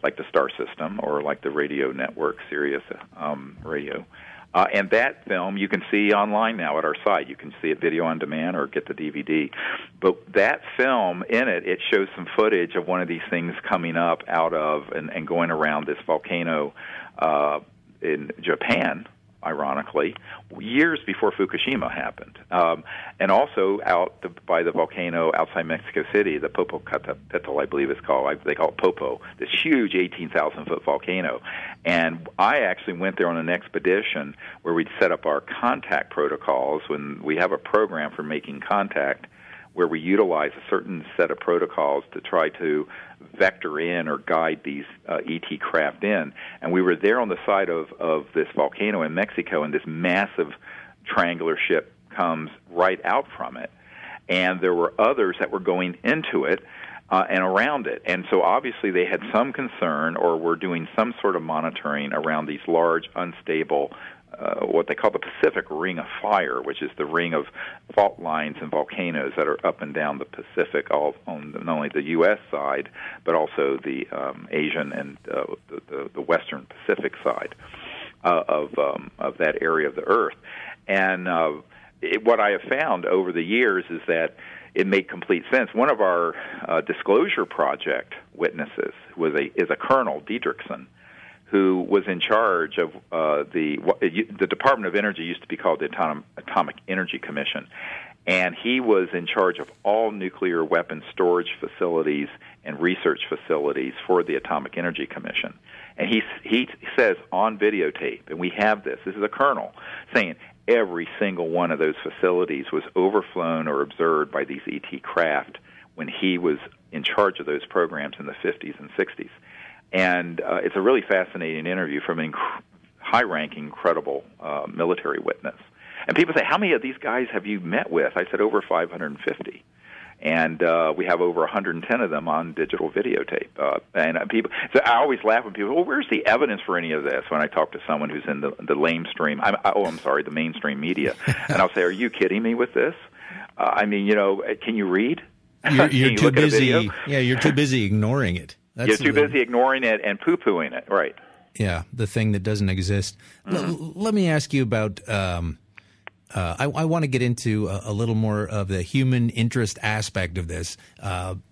like the star system or like the radio network, Sirius Radio. And that film you can see online now at our site. You can see it video on demand or get the DVD. But that film, in it shows some footage of one of these things coming up out of and going around this volcano in Japan, ironically, years before Fukushima happened. And also out by the volcano outside Mexico City, the Popocatépetl, I believe it's called. They call it Popo, this huge 18,000-foot volcano. And I actually went there on an expedition where we'd set up our contact protocols when we have a program for making contact where we utilize a certain set of protocols to try to vector in or guide these ET craft in. And we were there on the side of this volcano in Mexico, and this massive triangular ship comes right out from it. And there were others that were going into it and around it. And so obviously they had some concern or were doing some sort of monitoring around these large, unstable what they call the Pacific Ring of Fire, which is the ring of fault lines and volcanoes that are up and down the Pacific, all on not only the U.S. side, but also the Asian and the Western Pacific side of that area of the Earth. And what I have found over the years is that it made complete sense. One of our disclosure project witnesses is a Colonel Diedrichson, who was in charge of the Department of Energy used to be called the Atomic Energy Commission, and he was in charge of all nuclear weapons storage facilities and research facilities for the Atomic Energy Commission. And he says on videotape, and we have this is a colonel, saying every single one of those facilities was overflown or observed by these ET craft when he was in charge of those programs in the 50s and 60s. And it's a really fascinating interview from a high-ranking, credible military witness. And people say, how many of these guys have you met with? I said, over 550. And we have over 110 of them on digital videotape. And people, so I always laugh when people, well, where's the evidence for any of this? When I talk to someone who's in the the mainstream media. And I'll say, are you kidding me with this? I mean, can you read? You're too busy. Yeah, you're too busy ignoring it. You're too busy ignoring it and poo-pooing it, right? Yeah, the thing that doesn't exist. Mm-hmm. Let me ask you about I want to get into a little more of the human interest aspect of this.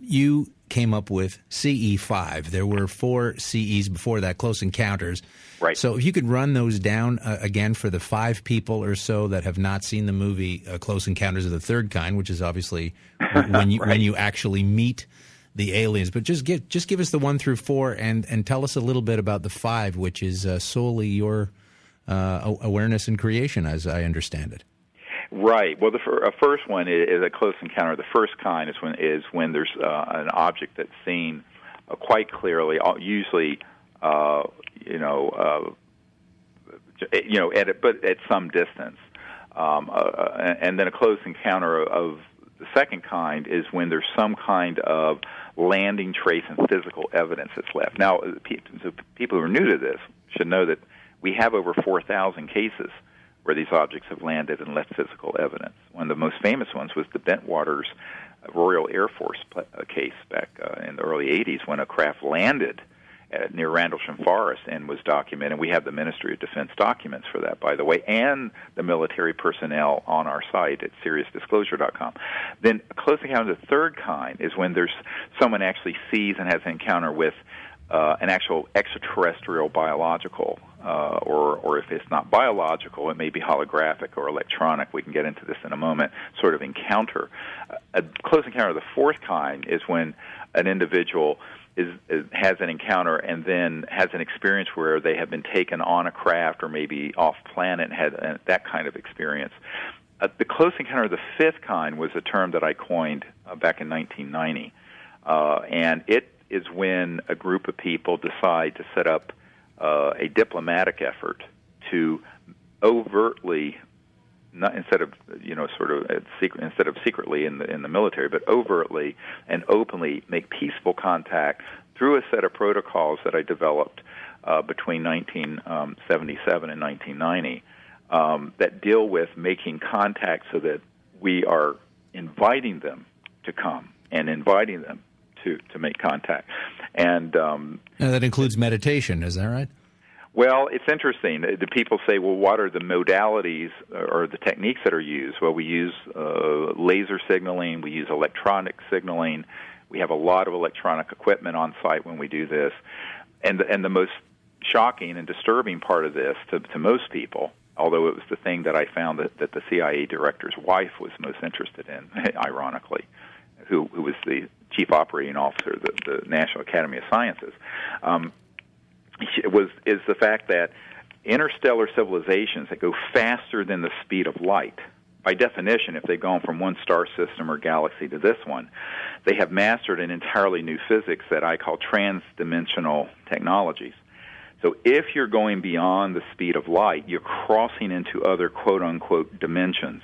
You came up with CE5. There were 4 CEs before that, Close Encounters. Right. So if you could run those down again for the 5 people or so that have not seen the movie Close Encounters of the Third Kind, which is obviously when you actually meet the aliens. But just give us the 1 through 4 and tell us a little bit about the 5, which is solely your awareness and creation, as I understand it. Right. Well, the first one is a close encounter. The first kind is when there's an object that's seen quite clearly, usually, but at some distance. And then a close encounter of the second kind is when there's some kind of landing trace and physical evidence that's left. Now, people who are new to this should know that we have over 4,000 cases where these objects have landed and left physical evidence. One of the most famous ones was the Bentwaters Royal Air Force case back in the early 80s when a craft landed near Randlesham Forest and was documented. We have the Ministry of Defense documents for that, by the way, and the military personnel on our site at SiriusDisclosure.com. Then a close encounter of the third kind is when there's someone actually sees and has an encounter with an actual extraterrestrial biological or if it's not biological, it may be holographic or electronic. We can get into this in a moment, sort of encounter. A close encounter of the fourth kind is when an individual has an encounter and then has an experience where they have been taken on a craft or maybe off-planet and had that kind of experience. The close encounter of the fifth kind was a term that I coined back in 1990, and it is when a group of people decide to set up a diplomatic effort to overtly, not instead of instead of secretly in the military, but overtly and openly make peaceful contact through a set of protocols that I developed between 1977 and 1990 that deal with making contact so that we are inviting them to come and inviting them to make contact. And that includes meditation, is that right? Well, it's interesting. The people say, well, what are the modalities or the techniques that are used? Well, we use laser signaling. We use electronic signaling. We have a lot of electronic equipment on site when we do this. And the most shocking and disturbing part of this to most people, although it was the thing that I found that the CIA director's wife was most interested in, ironically, who was the chief operating officer of the National Academy of Sciences, is the fact that interstellar civilizations that go faster than the speed of light, by definition, if they've gone from one star system or galaxy to this one, they have mastered an entirely new physics that I call transdimensional technologies. So if you're going beyond the speed of light, you're crossing into other quote-unquote dimensions.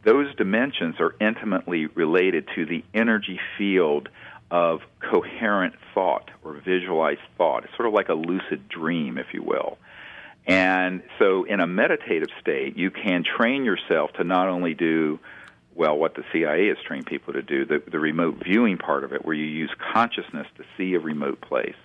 Those dimensions are intimately related to the energy field of coherent thought or visualized thought. It's sort of like a lucid dream, if you will. And so in a meditative state, you can train yourself to not only do, well, what the CIA has trained people to do, the remote viewing part of it, where you use consciousness to see a remote place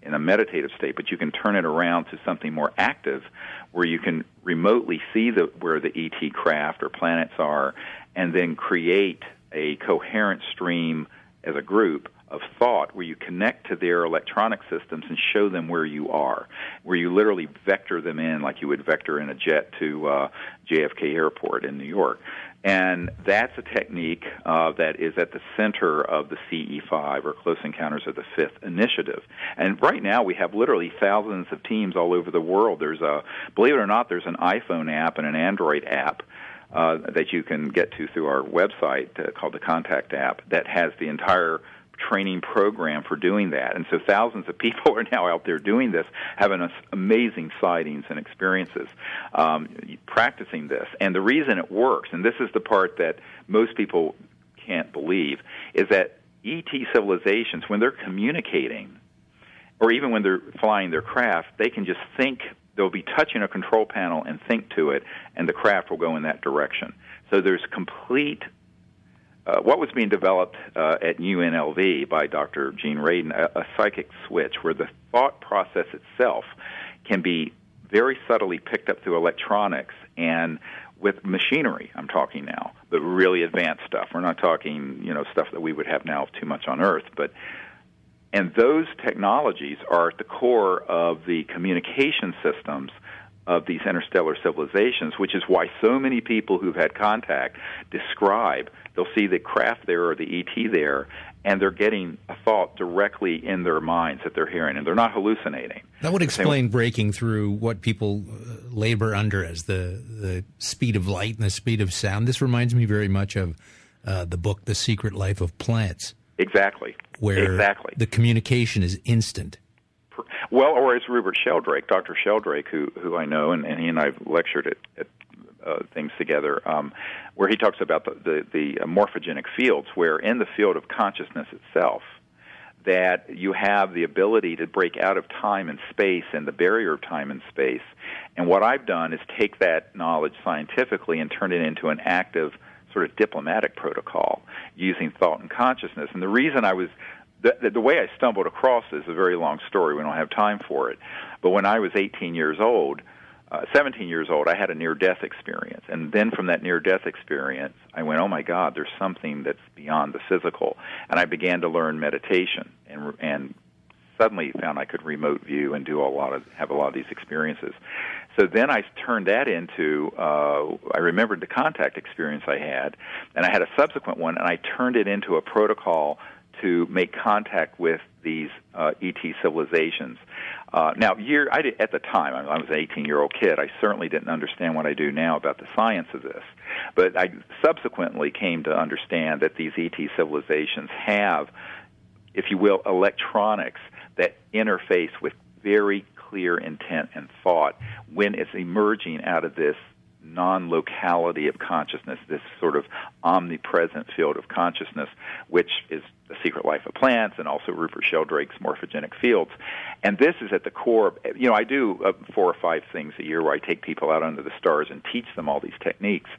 in a meditative state, but you can turn it around to something more active where you can remotely see where the ET craft or planets are and then create a coherent stream as a group of thought where you connect to their electronic systems and show them where you are, where you literally vector them in like you would vector in a jet to JFK Airport in New York. And that's a technique that is at the center of the CE5, or Close Encounters of the Fifth Initiative. And right now we have literally thousands of teams all over the world. There's believe it or not, there's an iPhone app and an Android app that you can get to through our website called the Contact app that has the entire training program for doing that. And so thousands of people are now out there doing this, having amazing sightings and experiences practicing this. And the reason it works, and this is the part that most people can't believe, is that ET civilizations, when they're communicating, or even when they're flying their craft, they can just think. They'll be touching a control panel and think to it, and the craft will go in that direction. So there's complete what was being developed at UNLV by Dr. Gene Radin, a psychic switch where the thought process itself can be very subtly picked up through electronics and with machinery, I'm talking now, but really advanced stuff. We're not talking, stuff that we would have now too much on Earth, and those technologies are at the core of the communication systems of these interstellar civilizations, which is why so many people who've had contact describe, they'll see the craft there or the ET there, and they're getting a thought directly in their minds that they're hearing, and they're not hallucinating. That would explain breaking through what people labor under as the speed of light and the speed of sound. This reminds me very much of the book, The Secret Life of Plants. Exactly. Where the communication is instant. Well, or as Rupert Sheldrake, Dr. Sheldrake, who I know, and he and I have lectured at things together, where he talks about the morphogenic fields, where in the field of consciousness itself, that you have the ability to break out of time and space and the barrier of time and space. And what I've done is take that knowledge scientifically and turn it into an active sort of diplomatic protocol using thought and consciousness. And the reason the way I stumbled across this is a very long story. We don't have time for it. But when I was 17 years old, I had a near-death experience. And then from that near-death experience, I went, oh, my God, there's something that's beyond the physical. And I began to learn meditation and suddenly found I could remote view and have a lot of these experiences. So then I turned that into, I remembered the contact experience I had, and I had a subsequent one, and I turned it into a protocol to make contact with these ET civilizations. At the time, I was an 18-year-old kid. I certainly didn't understand what I do now about the science of this. But I subsequently came to understand that these ET civilizations have, if you will, electronics that interface with very clear intent and thought when it's emerging out of this non-locality of consciousness, this sort of omnipresent field of consciousness, which is the secret life of plants and also Rupert Sheldrake's morphogenic fields. And this is at the core of, I do 4 or 5 things a year where I take people out under the stars and teach them all these techniques.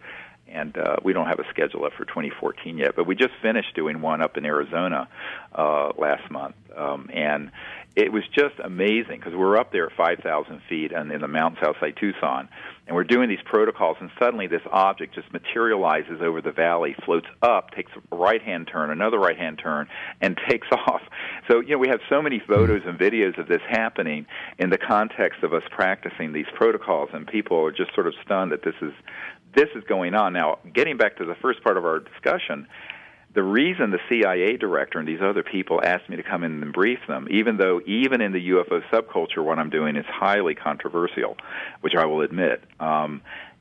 And we don't have a schedule up for 2014 yet, but we just finished doing one up in Arizona last month. And it was just amazing because we're up there at 5,000 feet and in the mountains outside Tucson, and we're doing these protocols, and suddenly this object just materializes over the valley, floats up, takes a right-hand turn, another right-hand turn, and takes off. So, we have so many photos and videos of this happening in the context of us practicing these protocols, and people are just sort of stunned that this is going on. Now, getting back to the first part of our discussion, the reason the CIA director and these other people asked me to come in and brief them, even though even in the UFO subculture what I'm doing is highly controversial, which I will admit,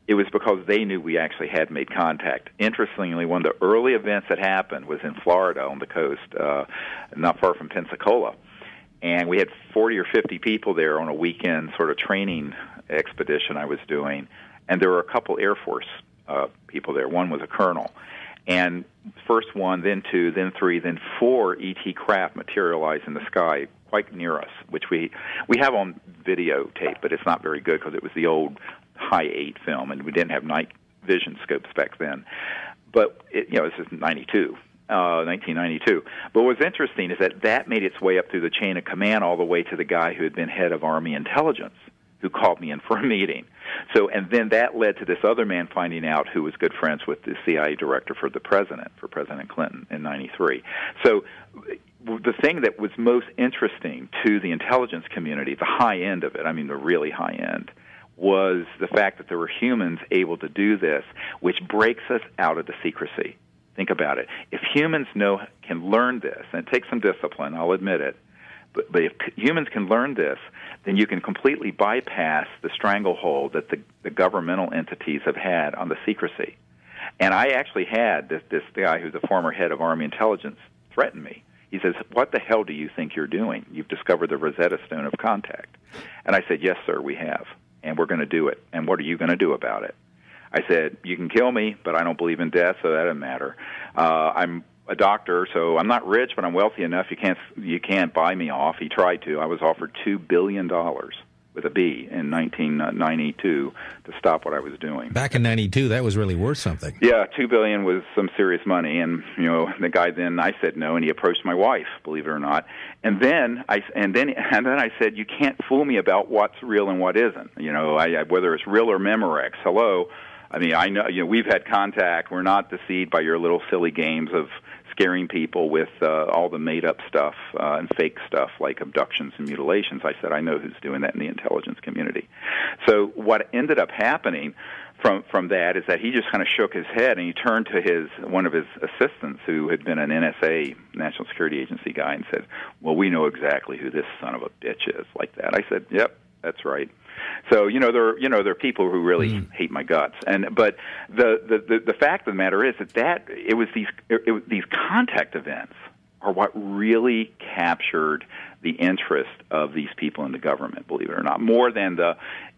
it was because they knew we actually had made contact. Interestingly, one of the early events that happened was in Florida on the coast, not far from Pensacola. And we had 40 or 50 people there on a weekend sort of training expedition I was doing. And there were a couple Air Force people there. One was a colonel. And first 1, then 2, then 3, then 4 ET craft materialized in the sky quite near us, which we have on videotape, but it's not very good because it was the old high 8 film, and we didn't have night vision scopes back then. But, this is 1992. But what's interesting is that made its way up through the chain of command all the way to the guy who had been head of Army intelligence, who called me in for a meeting. So, and then that led to this other man finding out who was good friends with the CIA director for President Clinton in 93. So the thing that was most interesting to the intelligence community, the high end of it, the really high end, was the fact that there were humans able to do this, which breaks us out of the secrecy. Think about it. If humans can learn this, and it takes some discipline, I'll admit it, but if humans can learn this, then you can completely bypass the stranglehold that the governmental entities have had on the secrecy. And I actually had this guy who's a former head of Army intelligence threaten me. He says, "What the hell do you think you're doing? You've discovered the Rosetta Stone of contact." And I said, "Yes, sir, we have, and we're going to do it. And what are you going to do about it?" I said, "You can kill me, but I don't believe in death, so that doesn't matter. I'm a doctor, so I'm not rich, but I'm wealthy enough. You can't buy me off." He tried to. I was offered $2 billion with a B in 1992 to stop what I was doing. Back in 92, that was really worth something. Yeah, $2 billion was some serious money, and the guy then I said no, and he approached my wife, believe it or not, and then I said, "You can't fool me about what's real and what isn't. Whether it's real or Memorex. Hello." I know, we've had contact. We're not deceived by your little silly games of scaring people with all the made-up stuff and fake stuff like abductions and mutilations. I said, I know who's doing that in the intelligence community. So what ended up happening from that is that he just kind of shook his head, and he turned to one of his assistants who had been an NSA, National Security Agency guy, and said, "Well, we know exactly who this son of a bitch is," like that. I said, "Yep, that's right." So there are people who really hate my guts, but the fact of the matter is that it was these contact events are what really captured the interest of these people in the government, believe it or not, more than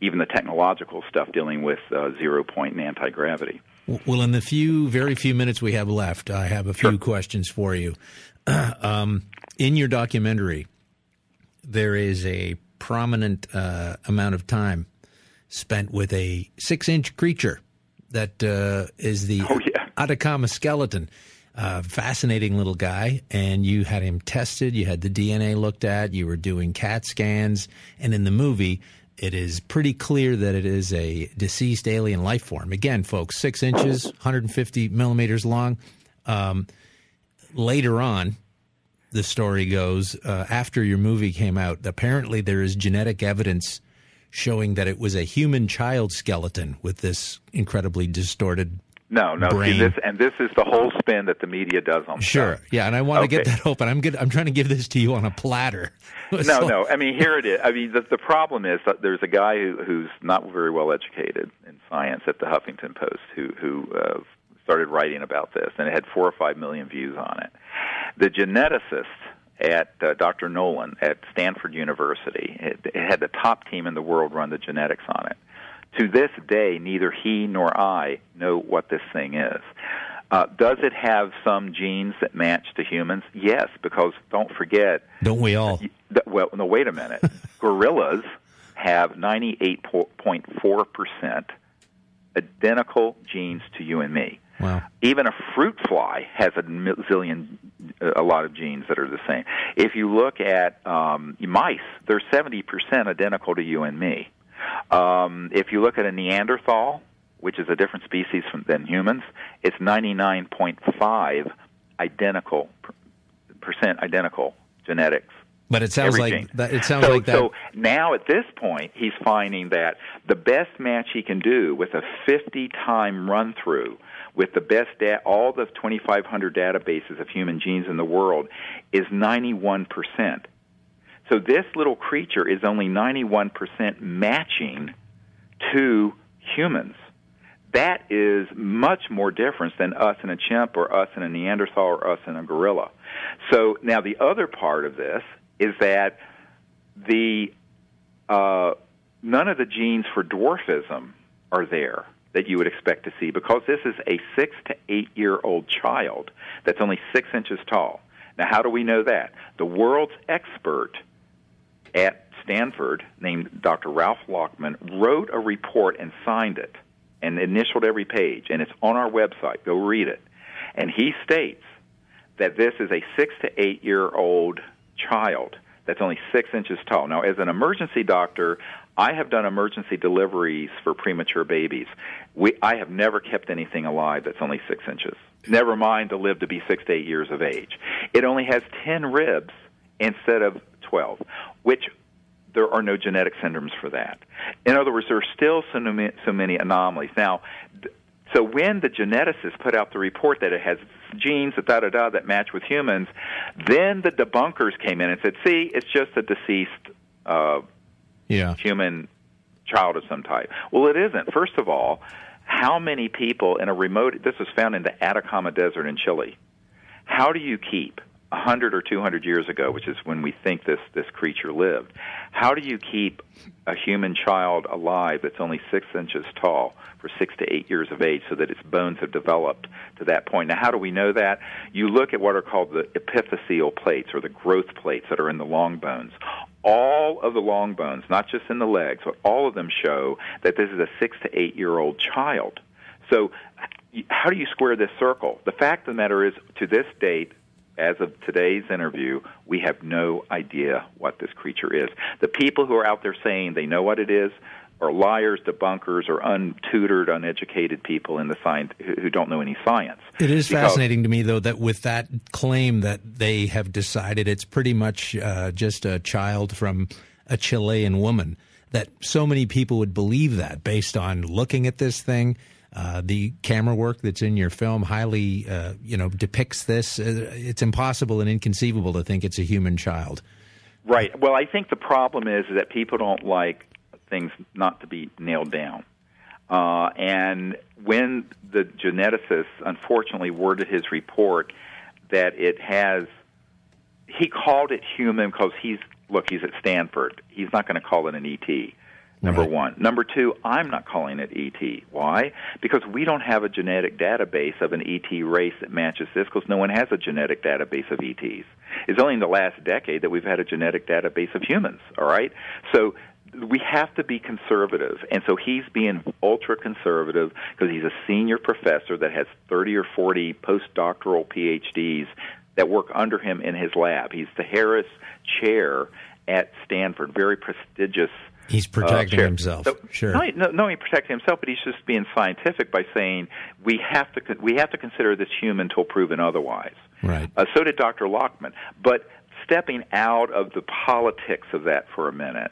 even the technological stuff dealing with 0 point and anti-gravity. Well, in the very few minutes we have left, I have a few questions for you. In your documentary, there is a prominent amount of time spent with a 6-inch creature that is the Atacama skeleton. Fascinating little guy, and you had him tested, you had the DNA looked at, you were doing CAT scans, and in the movie, it is pretty clear that it is a deceased alien life form. Again, folks, 6 inches, 150 millimeters long. Later on, the story goes, after your movie came out, apparently there is genetic evidence showing that it was a human child skeleton with this incredibly distorted No. brain. See, this is the whole spin that the media does on Sure, stuff. yeah, and I want to get that open. I'm trying to give this to you on a platter. No. I mean, here it is. I mean, the problem is that there's a guy who's not very well educated in science at the Huffington Post who started writing about this, and it had 4 or 5 million views on it. The geneticist at Dr. Nolan at Stanford University, it had the top team in the world run the genetics on it. To this day, neither he nor I know what this thing is. Does it have some genes that match to humans? Yes, because don't forget... Don't we all? Well, no, wait a minute. Gorillas have 98.4% identical genes to you and me. Wow. Even a fruit fly has a lot of genes that are the same. If you look at mice, they're 70% identical to you and me. If you look at a Neanderthal, which is a different species than humans, it's 99.5% identical genetics. But it sounds Everything. like that. It sounds like that. So now at this point, he's finding that the best match he can do with a 50-time run-through with the best all the 2,500 databases of human genes in the world is 91%. So this little creature is only 91% matching to humans. That is much more different than us and a chimp or us and a Neanderthal or us and a gorilla. So now the other part of this is that none of the genes for dwarfism are there that you would expect to see, because this is a 6 to 8 year old child that's only 6 inches tall. Now, how do we know that? The world's expert at Stanford, named Dr. Ralph Lockman, wrote a report and signed it and initialed every page, and it's on our website. Go read it. And he states that this is a 6 to 8 year old child that's only 6 inches tall. Now, as an emergency doctor, I have done emergency deliveries for premature babies. I have never kept anything alive that's only 6 inches. Never mind to live to be 6 to 8 years of age. It only has 10 ribs instead of 12, which there are no genetic syndromes for that. In other words, there are still so many anomalies. Now, so when the geneticists put out the report that it has genes that match with humans, then the debunkers came in and said, see, it's just a deceased human child of some type. Well, it isn't. First of all, how many people in a remote, this was found in the Atacama Desert in Chile, how do you keep 100 or 200 years ago, which is when we think this creature lived, how do you keep a human child alive that's only 6 inches tall for 6 to 8 years of age so that its bones have developed to that point? Now, how do we know that? You look at what are called the epiphyseal plates, or the growth plates that are in the long bones. All of the long bones, not just in the legs, but all of them show that this is a 6 to 8 year old child. So how do you square this circle? The fact of the matter is, to this date, as of today's interview, we have no idea what this creature is. The people who are out there saying they know what it is are liars, debunkers, or untutored, uneducated people in the science who don't know any science. It is fascinating to me, though, that with that claim that they have decided it's pretty much just a child from a Chilean woman, that so many people would believe that based on looking at this thing. The camera work that's in your film highly, depicts this. It's impossible and inconceivable to think it's a human child. Right. Well, I think the problem is that people don't like things not to be nailed down. And when the geneticist, unfortunately, worded his report that it has, he called it human because he's at Stanford. He's not going to call it an ET. Number one. Number two, I'm not calling it ET. Why? Because we don't have a genetic database of an ET race that matches this, because no one has a genetic database of ETs. It's only in the last decade that we've had a genetic database of humans, all right? So we have to be conservative, and so he's being ultra-conservative because he's a senior professor that has 30 or 40 postdoctoral PhDs that work under him in his lab. He's the Harris Chair at Stanford, very prestigious. He's protecting himself. So, sure. No, he protecting himself, but he's just being scientific by saying we have to consider this human till proven otherwise. Right. So did Dr. Lockman. But stepping out of the politics of that for a minute,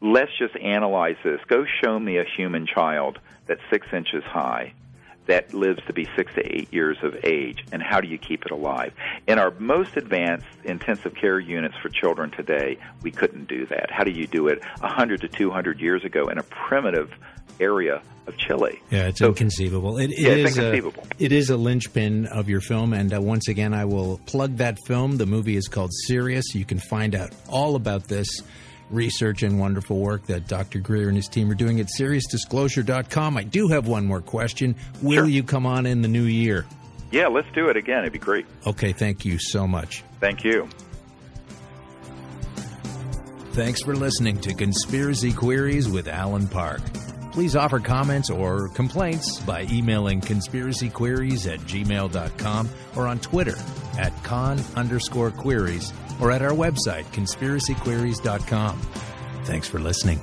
let's just analyze this. Go show me a human child that's 6 inches high that lives to be 6 to 8 years of age, and how do you keep it alive? In our most advanced intensive care units for children today, we couldn't do that. How do you do it 100 to 200 years ago in a primitive area of Chile? Yeah, it's inconceivable. It's inconceivable. It is a linchpin of your film, and once again, I will plug that film. The movie is called Sirius. You can find out all about this research and wonderful work that Dr. Greer and his team are doing at SiriusDisclosure.com. I do have one more question. Will you come on in the new year? Yeah, let's do it again. It'd be great. Okay, thank you so much. Thank you. Thanks for listening to Conspiracy Queries with Alan Park. Please offer comments or complaints by emailing conspiracyqueries@gmail.com or on Twitter @con_queries or at our website, conspiracyqueries.com. Thanks for listening.